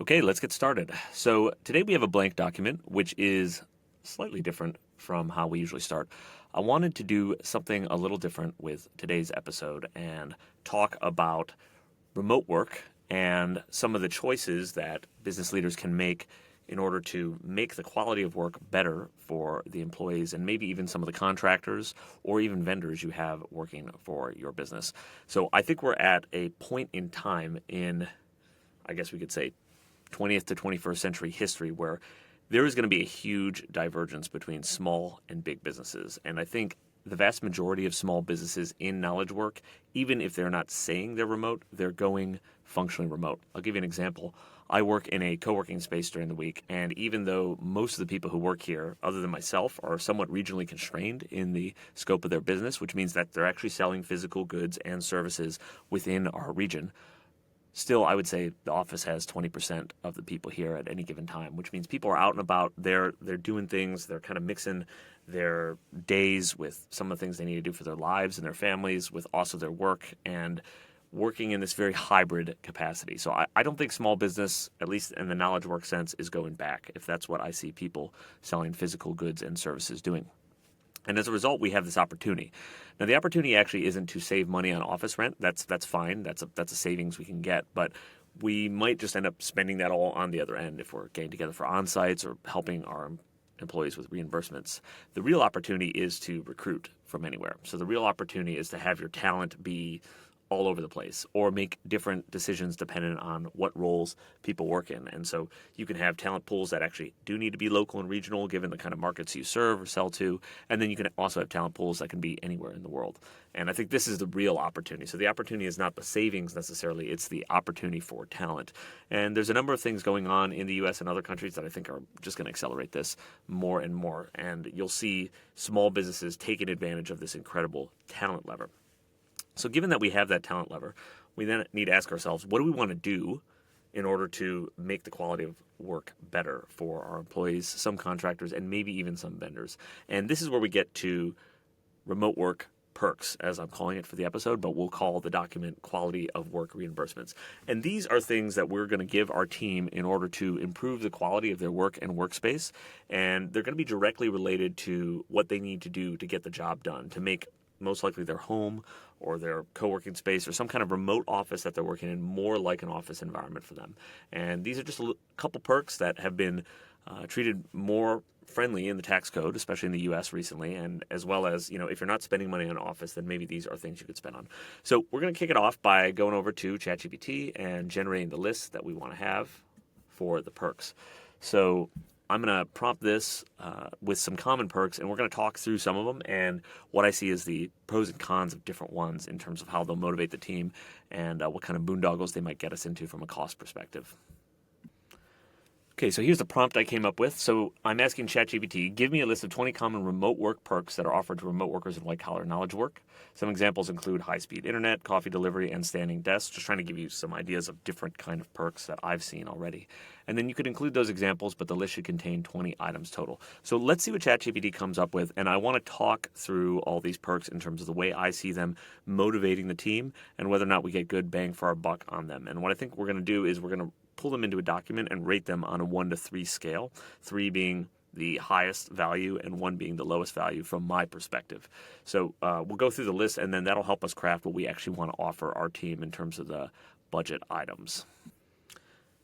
Okay, let's get started. So today we have a blank document, which is slightly different from how we usually start. I wanted to do something a little different with today's episode and talk about remote work and some of the choices that business leaders can make in order to make the quality of work better for the employees and maybe even some of the contractors or even vendors you have working for your business. So I think we're at a point in time in, I guess we could say, 20th to 21st century history where there is going to be a huge divergence between small and big businesses. And I think the vast majority of small businesses in knowledge work, even if they're not saying they're remote, they're going functionally remote. I'll give you an example. I work in a co-working space during the week, and even though most of the people who work here, other than myself, are somewhat regionally constrained in the scope of their business, which means that they're actually selling physical goods and services within our region, still, I would say the office has 20% of the people here at any given time, which means people are out and about. They're doing things. They're kind of mixing their days with some of the things they need to do for their lives and their families, with also their work, and working in this very hybrid capacity. So I don't think small business, at least in the knowledge work sense, is going back, if that's what I see people selling physical goods and services doing. And as a result, we have this opportunity. Now, the opportunity actually isn't to save money on office rent. That's fine. That's a savings we can get. But we might just end up spending that all on the other end if we're getting together for on-sites or helping our employees with reimbursements. The real opportunity is to recruit from anywhere. So the real opportunity is to have your talent be all over the place or make different decisions dependent on what roles people work in. And so you can have talent pools that actually do need to be local and regional given the kind of markets you serve or sell to. And then you can also have talent pools that can be anywhere in the world. And I think this is the real opportunity. So the opportunity is not the savings necessarily, it's the opportunity for talent. And there's a number of things going on in the US and other countries that I think are just going to accelerate this more and more. And you'll see small businesses taking advantage of this incredible talent lever. So given that we have that talent lever, we then need to ask ourselves, what do we want to do in order to make the quality of work better for our employees, some contractors, and maybe even some vendors? And this is where we get to remote work perks, as I'm calling it for the episode, but we'll call the document quality of work reimbursements. And these are things that we're going to give our team in order to improve the quality of their work and workspace. And they're going to be directly related to what they need to do to get the job done, to make most likely their home or their co-working space or some kind of remote office that they're working in more like an office environment for them. And these are just a couple perks that have been treated more friendly in the tax code, especially in the U.S. recently, and as well as, if you're not spending money on office, then maybe these are things you could spend on. So we're going to kick it off by going over to ChatGPT and generating the list that we want to have for the perks. So I'm going to prompt this with some common perks, and we're going to talk through some of them and what I see as the pros and cons of different ones in terms of how they'll motivate the team and what kind of boondoggles they might get us into from a cost perspective. Okay, so here's the prompt I came up with. So I'm asking ChatGPT, give me a list of 20 common remote work perks that are offered to remote workers in white-collar knowledge work. Some examples include high-speed internet, coffee delivery, and standing desks, just trying to give you some ideas of different kind of perks that I've seen already. And then you could include those examples, but the list should contain 20 items total. So let's see what ChatGPT comes up with, and I want to talk through all these perks in terms of the way I see them motivating the team and whether or not we get good bang for our buck on them. And what I think we're going to do is we're going to pull them into a document and rate them on a 1 to 3 scale, 3 being the highest value and 1 being the lowest value from my perspective. So we'll go through the list, and then that'll help us craft what we actually want to offer our team in terms of the budget items.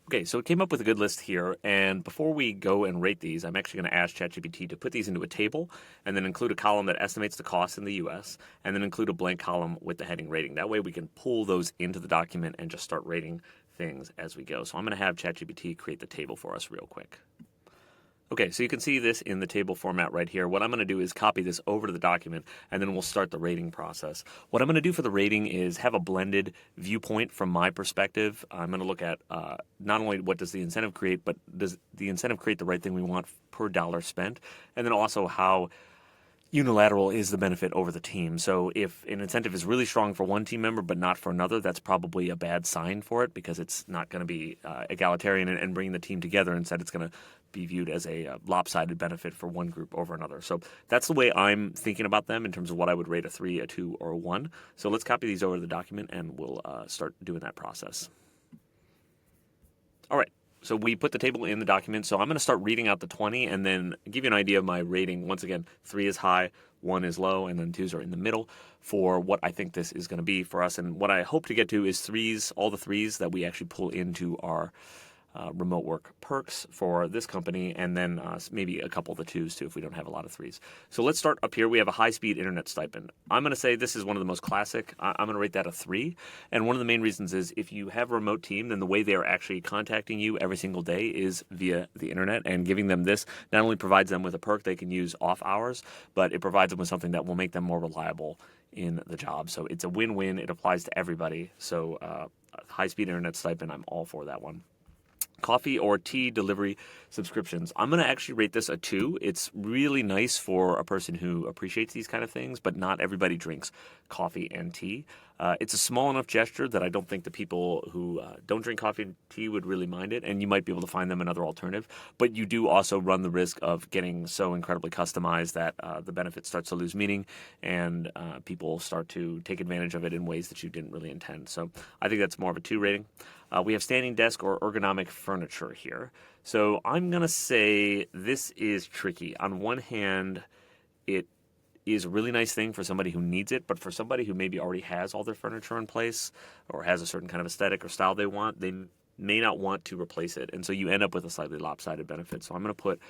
Okay, so it came up with a good list here, and before we go and rate these, I'm actually going to ask ChatGPT to put these into a table and then include a column that estimates the cost in the US, and then include a blank column with the heading rating. That way we can pull those into the document and just start rating things as we go. So I'm going to have ChatGPT create the table for us real quick. Okay, so you can see this in the table format right here. What I'm going to do is copy this over to the document, and then we'll start the rating process. What I'm going to do for the rating is have a blended viewpoint from my perspective. I'm going to look at not only what does the incentive create, but does the incentive create the right thing we want per dollar spent, and then also how unilateral is the benefit over the team. So if an incentive is really strong for one team member but not for another, that's probably a bad sign for it because it's not going to be egalitarian and bringing the team together. Instead, it's going to be viewed as a lopsided benefit for one group over another. So that's the way I'm thinking about them in terms of what I would rate a 3, a 2, or a 1. So let's copy these over to the document and we'll start doing that process. All right. So we put the table in the document. So I'm going to start reading out the 20 and then give you an idea of my rating. Once again, 3 is high, 1 is low, and then 2s are in the middle for what I think this is going to be for us. And what I hope to get to is 3s, all the 3s that we actually pull into our remote work perks for this company, and then maybe a couple of the 2s too if we don't have a lot of 3s. So let's start up here. We have a high-speed internet stipend. I'm going to say this is one of the most classic. I'm going to rate that a 3. And one of the main reasons is if you have a remote team, then the way they are actually contacting you every single day is via the internet, and giving them this not only provides them with a perk they can use off hours, but it provides them with something that will make them more reliable in the job. So it's a win-win. It applies to everybody. So high-speed internet stipend, I'm all for that one. Coffee or tea delivery subscriptions. I'm going to actually rate this a 2. It's really nice for a person who appreciates these kind of things, but not everybody drinks coffee and tea. It's a small enough gesture that I don't think the people who don't drink coffee and tea would really mind it, and you might be able to find them another alternative. But you do also run the risk of getting so incredibly customized that the benefit starts to lose meaning, and people start to take advantage of it in ways that you didn't really intend. So I think that's more of a 2 rating. We have standing desk or ergonomic furniture here. So I'm going to say this is tricky. On one hand, it is a really nice thing for somebody who needs it, but for somebody who maybe already has all their furniture in place or has a certain kind of aesthetic or style they want, they may not want to replace it. And so you end up with a slightly lopsided benefit. So I'm going to put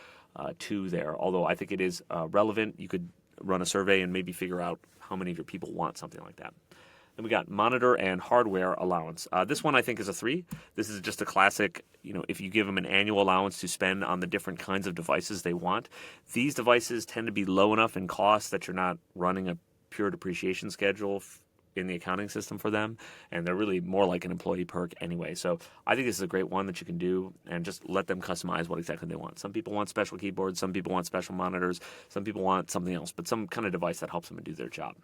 2 there, although I think it is relevant. You could run a survey and maybe figure out how many of your people want something like that. Then we got monitor and hardware allowance. This one I think is a 3. This is just a classic, if you give them an annual allowance to spend on the different kinds of devices they want. These devices tend to be low enough in cost that you're not running a pure depreciation schedule in the accounting system for them, and they're really more like an employee perk anyway. So I think this is a great one that you can do and just let them customize what exactly they want. Some people want special keyboards, some people want special monitors, some people want something else, but some kind of device that helps them do their job.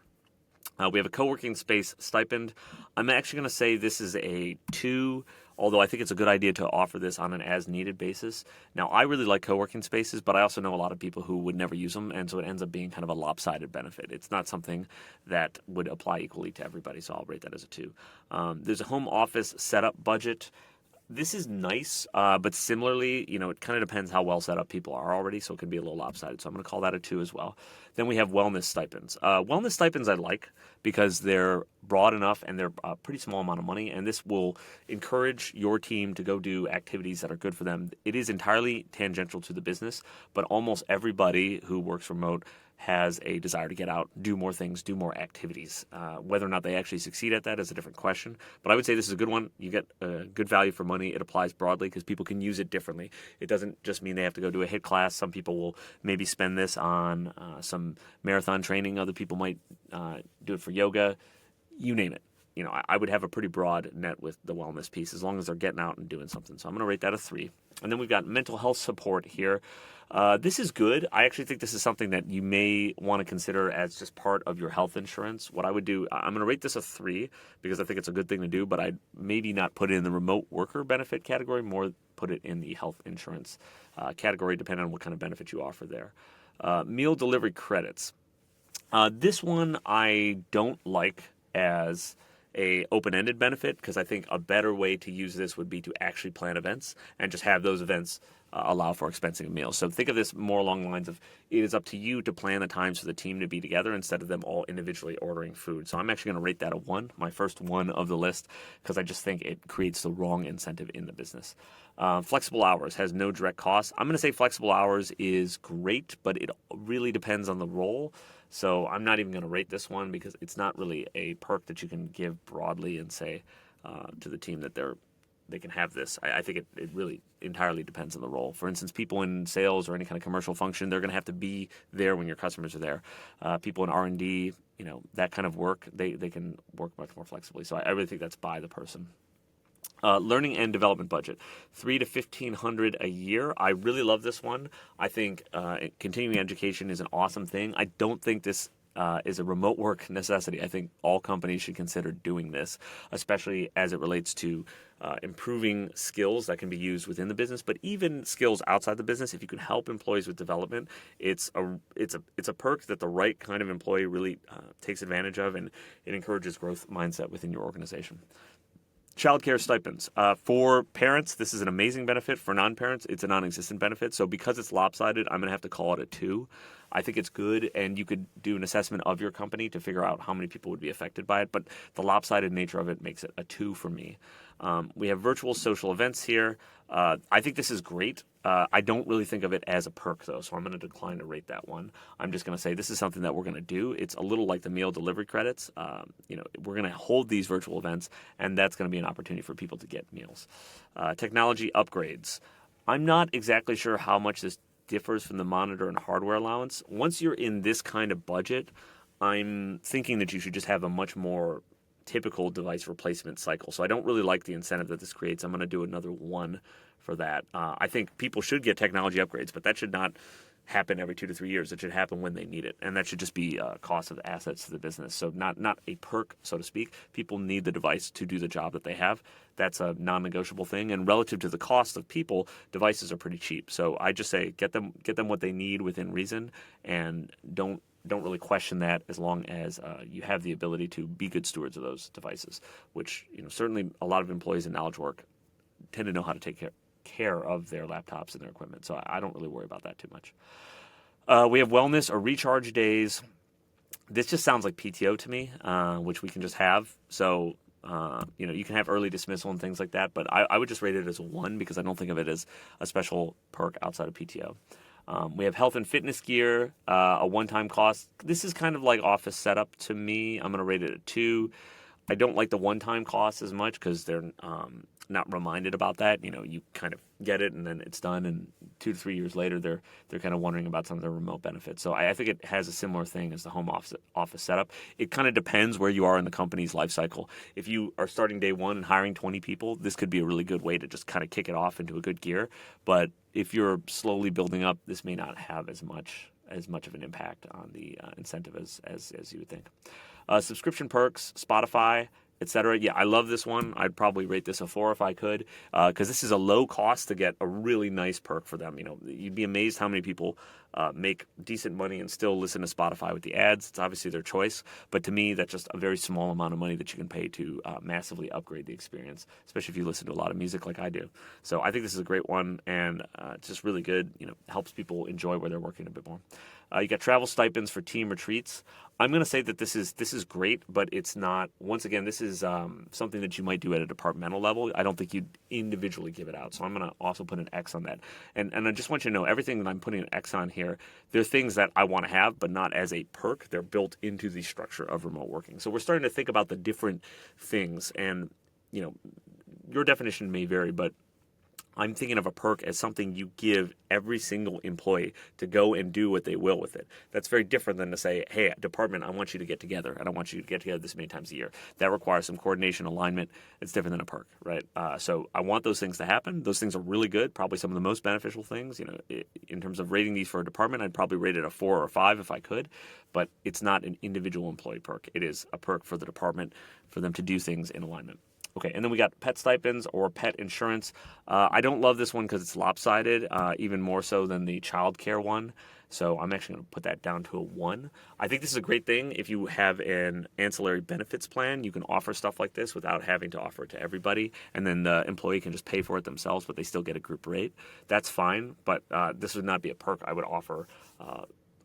We have a co-working space stipend. I'm actually going to say this is a 2, although I think it's a good idea to offer this on an as-needed basis. Now, I really like co-working spaces, but I also know a lot of people who would never use them, and so it ends up being kind of a lopsided benefit. It's not something that would apply equally to everybody, so I'll rate that as a 2. There's a home office setup budget. This is nice, but similarly, it kind of depends how well set up people are already, so it can be a little lopsided. So I'm going to call that a 2 as well. Then we have wellness stipends. Wellness stipends I like because they're broad enough and they're a pretty small amount of money, and this will encourage your team to go do activities that are good for them. It is entirely tangential to the business, but almost everybody who works remote has a desire to get out, do more things, do more activities. Whether or not they actually succeed at that is a different question. But I would say this is a good one. You get good value for money. It applies broadly because people can use it differently. It doesn't just mean they have to go do a HIIT class. Some people will maybe spend this on some marathon training. Other people might do it for yoga. You name it. I would have a pretty broad net with the wellness piece as long as they're getting out and doing something. So I'm going to rate that a 3. And then we've got mental health support here. This is good. I actually think this is something that you may want to consider as just part of your health insurance. What I would do, I'm going to rate this a 3 because I think it's a good thing to do, but I'd maybe not put it in the remote worker benefit category, more put it in the health insurance category, depending on what kind of benefit you offer there. Meal delivery credits. This one I don't like as a open-ended benefit because I think a better way to use this would be to actually plan events and just have those events allow for expensing of meals. So think of this more along the lines of it is up to you to plan the times for the team to be together instead of them all individually ordering food. So I'm actually going to rate that a 1, my first 1 of the list, because I just think it creates the wrong incentive in the business. Flexible hours has no direct cost. I'm going to say flexible hours is great, but it really depends on the role. So I'm not even going to rate this one because it's not really a perk that you can give broadly and say to the team that they can have this. I think it really entirely depends on the role. For instance, people in sales or any kind of commercial function, they're going to have to be there when your customers are there. People in R&D, that kind of work, they can work much more flexibly. So I really think that's by the person. Learning and development budget, $300 to $1,500 a year. I really love this one. I think continuing education is an awesome thing. I don't think this is a remote work necessity. I think all companies should consider doing this, especially as it relates to improving skills that can be used within the business, but even skills outside the business. If you can help employees with development, it's a perk that the right kind of employee really takes advantage of, and it encourages growth mindset within your organization. Childcare stipends. For parents, this is an amazing benefit. For non-parents, it's a non-existent benefit. So because it's lopsided, I'm going to have to call it a 2. I think it's good, and you could do an assessment of your company to figure out how many people would be affected by it. But the lopsided nature of it makes it a 2 for me. We have virtual social events here. I think this is great. I don't really think of it as a perk, though, so I'm going to decline to rate that one. I'm just going to say this is something that we're going to do. It's a little like the meal delivery credits. We're going to hold these virtual events, and that's going to be an opportunity for people to get meals. Technology upgrades. I'm not exactly sure how much this differs from the monitor and hardware allowance. Once you're in this kind of budget, I'm thinking that you should just have a much more typical device replacement cycle. So I don't really like the incentive that this creates. I'm going to do another 1 for that. I think people should get technology upgrades, but that should not happen every 2 to 3 years. It should happen when they need it, and that should just be cost of assets to the business. So not a perk, so to speak. People need the device to do the job that they have. That's a non-negotiable thing, and relative to the cost of people, devices are pretty cheap. So I just say get them what they need within reason, and don't really question that as long as you have the ability to be good stewards of those devices, which certainly a lot of employees in knowledge work tend to know how to take care of their laptops and their equipment. So I don't really worry about that too much. We have wellness or recharge days. This just sounds like PTO to me, which we can just have. So you can have early dismissal and things like that, but I would just rate it as a 1 because I don't think of it as a special perk outside of PTO. We have health and fitness gear, a one-time cost. This is kind of like office setup to me. I'm going to rate it a 2. I don't like the one-time cost as much because they're not reminded about that. You kind of get it and then it's done, and 2 to 3 years later, they're kind of wondering about some of the remote benefits. So I think it has a similar thing as the home office setup. It kind of depends where you are in the company's life cycle. If you are starting day 1 and hiring 20 people, this could be a really good way to just kind of kick it off into a good gear. But if you're slowly building up, this may not have as much of an impact on the incentive as you would think. Subscription perks, Spotify, etc. Yeah, I love this one. I'd probably rate this a 4 if I could, because this is a low cost to get a really nice perk for them. You'd be amazed how many people make decent money and still listen to Spotify with the ads. It's obviously their choice, but to me, that's just a very small amount of money that you can pay to massively upgrade the experience, especially if you listen to a lot of music like I do. So I think this is a great one, and it's just really good. Helps people enjoy where they're working a bit more. You got travel stipends for team retreats. I'm going to say that this is great, but it's not. Once again, this is something that you might do at a departmental level. I don't think you'd individually give it out. So I'm going to also put an X on that. And I just want you to know everything that I'm putting an X on here, they're things that I want to have, but not as a perk. They're built into the structure of remote working. So we're starting to think about the different things, and your definition may vary, but I'm thinking of a perk as something you give every single employee to go and do what they will with it. That's very different than to say, hey, department, I want you to get together, and I want you to get together this many times a year. That requires some coordination, alignment. It's different than a perk, right? So I want those things to happen. Those things are really good, probably some of the most beneficial things. In terms of rating these for a department, I'd probably rate it a 4 or a 5 if I could, but it's not an individual employee perk. It is a perk for the department for them to do things in alignment. Okay, and then we got pet stipends or pet insurance. I don't love this one because it's lopsided, even more so than the child care one. So I'm actually going to put that down to a 1. I think this is a great thing. If you have an ancillary benefits plan, you can offer stuff like this without having to offer it to everybody. And then the employee can just pay for it themselves, but they still get a group rate. That's fine, but this would not be a perk I would offer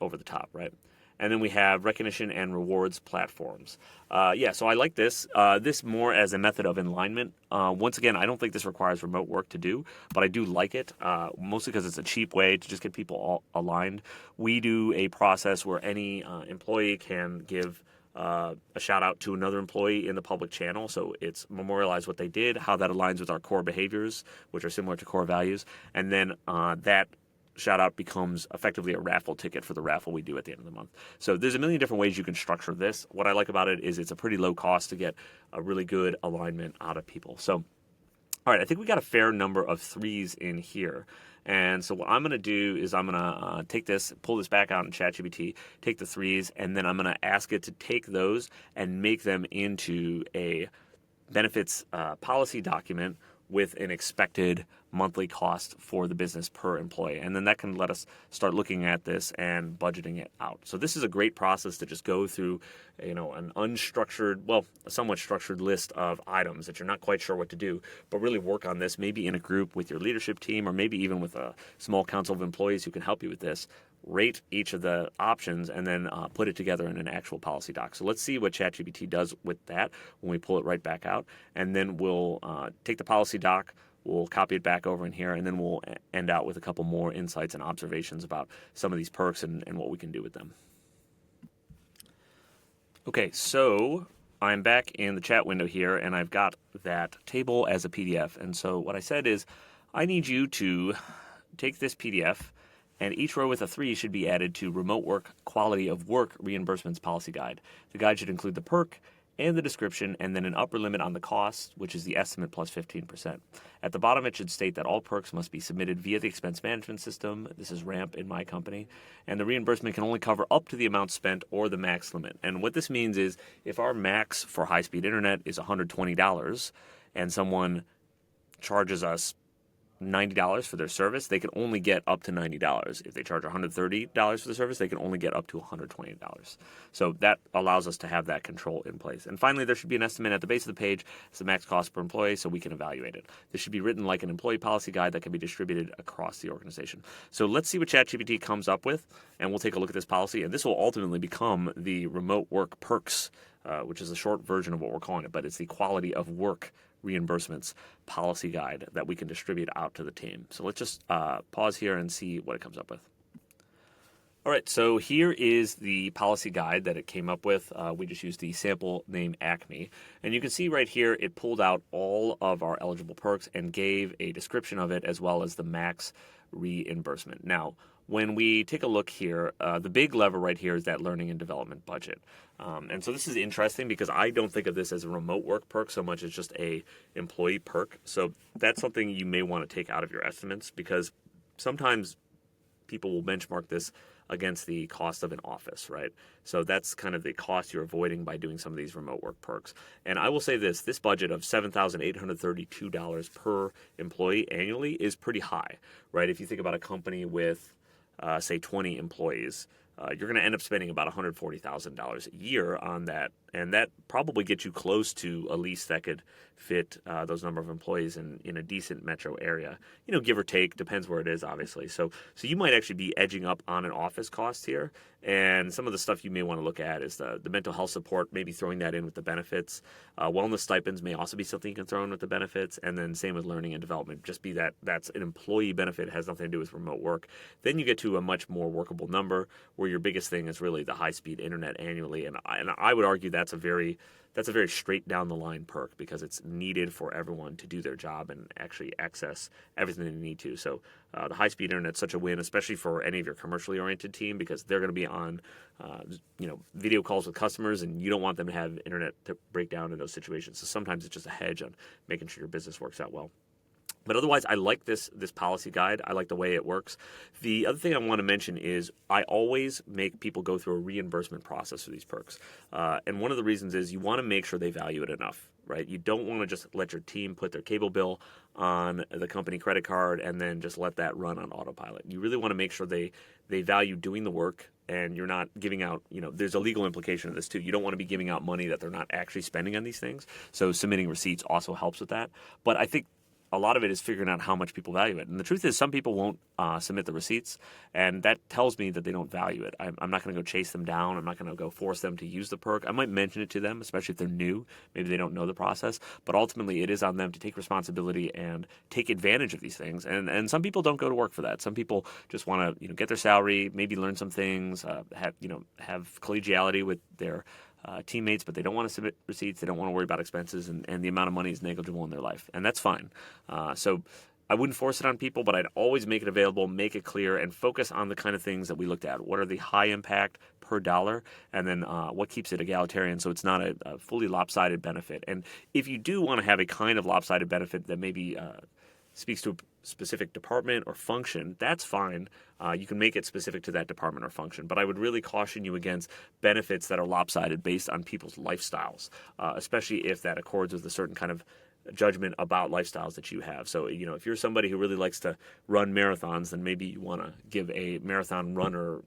over the top, right? And then we have recognition and rewards platforms. So I like this. This more as a method of alignment. Once again, I don't think this requires remote work to do, but I do like it, mostly because it's a cheap way to just get people all aligned. We do a process where any employee can give a shout out to another employee in the public channel. So it's memorialize what they did, how that aligns with our core behaviors, which are similar to core values. And then that shout out becomes effectively a raffle ticket for the raffle we do at the end of the month. So there's a million different ways you can structure this. What I like about it is it's a pretty low cost to get a really good alignment out of people. So, all right, I think we got a fair number of 3s in here. And so what I'm going to do is I'm going to take this, pull this back out in ChatGPT, take the 3s, and then I'm going to ask it to take those and make them into a benefits policy document with an expected monthly cost for the business per employee. And then that can let us start looking at this and budgeting it out. So this is a great process to just go through, an unstructured, well, a somewhat structured list of items that you're not quite sure what to do, but really work on this maybe in a group with your leadership team, or maybe even with a small council of employees who can help you with this. Rate each of the options and then put it together in an actual policy doc. So let's see what ChatGPT does with that when we pull it right back out. And then we'll take the policy doc, we'll copy it back over in here, and then we'll end out with a couple more insights and observations about some of these perks and what we can do with them. Okay, so I'm back in the chat window here, and I've got that table as a PDF. And so what I said is, I need you to take this PDF, and each row with a 3 should be added to Remote Work Quality of Work Reimbursements Policy Guide. The guide should include the perk and the description, and then an upper limit on the cost, which is the estimate plus 15%. At the bottom, it should state that all perks must be submitted via the expense management system. This is RAMP in my company. And the reimbursement can only cover up to the amount spent or the max limit. And what this means is if our max for high-speed internet is $120 and someone charges us $90 for their service, they can only get up to $90. If they charge $130 for the service, they can only get up to $120. So that allows us to have that control in place. And finally, there should be an estimate at the base of the page as the max cost per employee so we can evaluate it. This should be written like an employee policy guide that can be distributed across the organization. So let's see what ChatGPT comes up with, and we'll take a look at this policy. And this will ultimately become the remote work perks, which is a short version of what we're calling it, but it's the quality of work reimbursements policy guide that we can distribute out to the team. So let's just pause here and see what it comes up with. All right, so here is the policy guide that it came up with. We just used the sample name Acme. And you can see right here, it pulled out all of our eligible perks and gave a description of it as well as the max reimbursement. Now, when we take a look here, the big lever right here is that learning and development budget. And so this is interesting because I don't think of this as a remote work perk so much as just a employee perk. So that's something you may want to take out of your estimates because sometimes people will benchmark this against the cost of an office, right? So that's kind of the cost you're avoiding by doing some of these remote work perks. And I will say this budget of $7,832 per employee annually is pretty high, right? If you think about a company with say 20 employees, you're going to end up spending about $140,000 a year on that, and that probably gets you close to a lease that could fit those number of employees in a decent metro area. Give or take, depends where it is, obviously. So you might actually be edging up on an office cost here, and some of the stuff you may want to look at is the mental health support, maybe throwing that in with the benefits. Wellness stipends may also be something you can throw in with the benefits, and then same with learning and development. Just be that's an employee benefit, it has nothing to do with remote work. Then you get to a much more workable number where your biggest thing is really the high-speed internet annually, and I would argue that's a very straight down the line perk because it's needed for everyone to do their job and actually access everything they need to. So the high-speed internet is such a win, especially for any of your commercially oriented team, because they're going to be on video calls with customers, and you don't want them to have internet to break down in those situations. So sometimes it's just a hedge on making sure your business works out well. But otherwise, I like this policy guide. I like the way it works. The other thing I want to mention is I always make people go through a reimbursement process for these perks. And one of the reasons is you want to make sure they value it enough, right? You don't want to just let your team put their cable bill on the company credit card and then just let that run on autopilot. You really want to make sure they value doing the work, and you're not giving out, there's a legal implication of this too. You don't want to be giving out money that they're not actually spending on these things. So submitting receipts also helps with that. But I think a lot of it is figuring out how much people value it. And the truth is some people won't submit the receipts, and that tells me that they don't value it. I'm not going to go chase them down. I'm not going to go force them to use the perk. I might mention it to them, especially if they're new. Maybe they don't know the process. But ultimately, it is on them to take responsibility and take advantage of these things. And some people don't go to work for that. Some people just want to get their salary, maybe learn some things, have collegiality with their teammates, but they don't want to submit receipts. They don't want to worry about expenses, and the amount of money is negligible in their life, and that's fine. So I wouldn't force it on people, but I'd always make it available, make it clear, and focus on the kind of things that we looked at. What are the high impact per dollar, and then what keeps it egalitarian so it's not a fully lopsided benefit. And if you do want to have a kind of lopsided benefit that maybe speaks to a specific department or function, that's fine. You can make it specific to that department or function. But I would really caution you against benefits that are lopsided based on people's lifestyles, especially if that accords with a certain kind of judgment about lifestyles that you have. So, if you're somebody who really likes to run marathons, then maybe you want to give a marathon runner,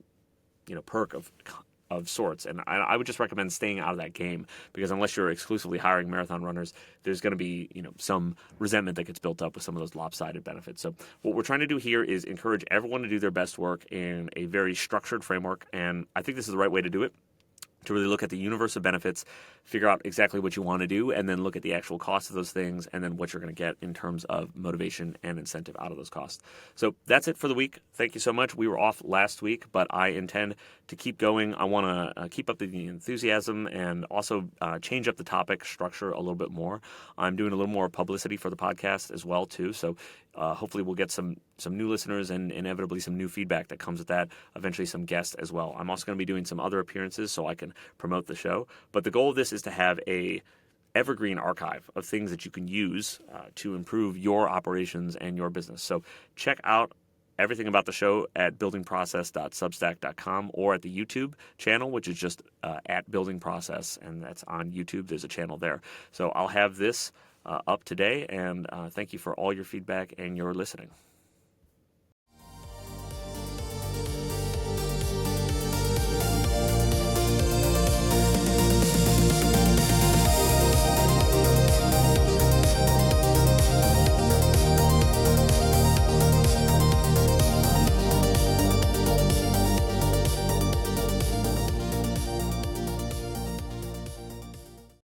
perk of sorts. And I would just recommend staying out of that game, because unless you're exclusively hiring marathon runners, there's going to be, some resentment that gets built up with some of those lopsided benefits. So what we're trying to do here is encourage everyone to do their best work in a very structured framework. And I think this is the right way to do it, to really look at the universe of benefits, figure out exactly what you want to do, and then look at the actual cost of those things, and then what you're going to get in terms of motivation and incentive out of those costs. So that's it for the week. Thank you so much. We were off last week, but I intend to keep going. I want to keep up the enthusiasm and also change up the topic structure a little bit more. I'm doing a little more publicity for the podcast as well, too. So hopefully we'll get some new listeners and inevitably some new feedback that comes with that, eventually some guests as well. I'm also going to be doing some other appearances so I can promote the show. But the goal of this is to have a evergreen archive of things that you can use to improve your operations and your business. So check out everything about the show at buildingprocess.substack.com or at the YouTube channel, which is just at Building Process, and that's on YouTube. There's a channel there. So I'll have this up today, and thank you for all your feedback and your listening.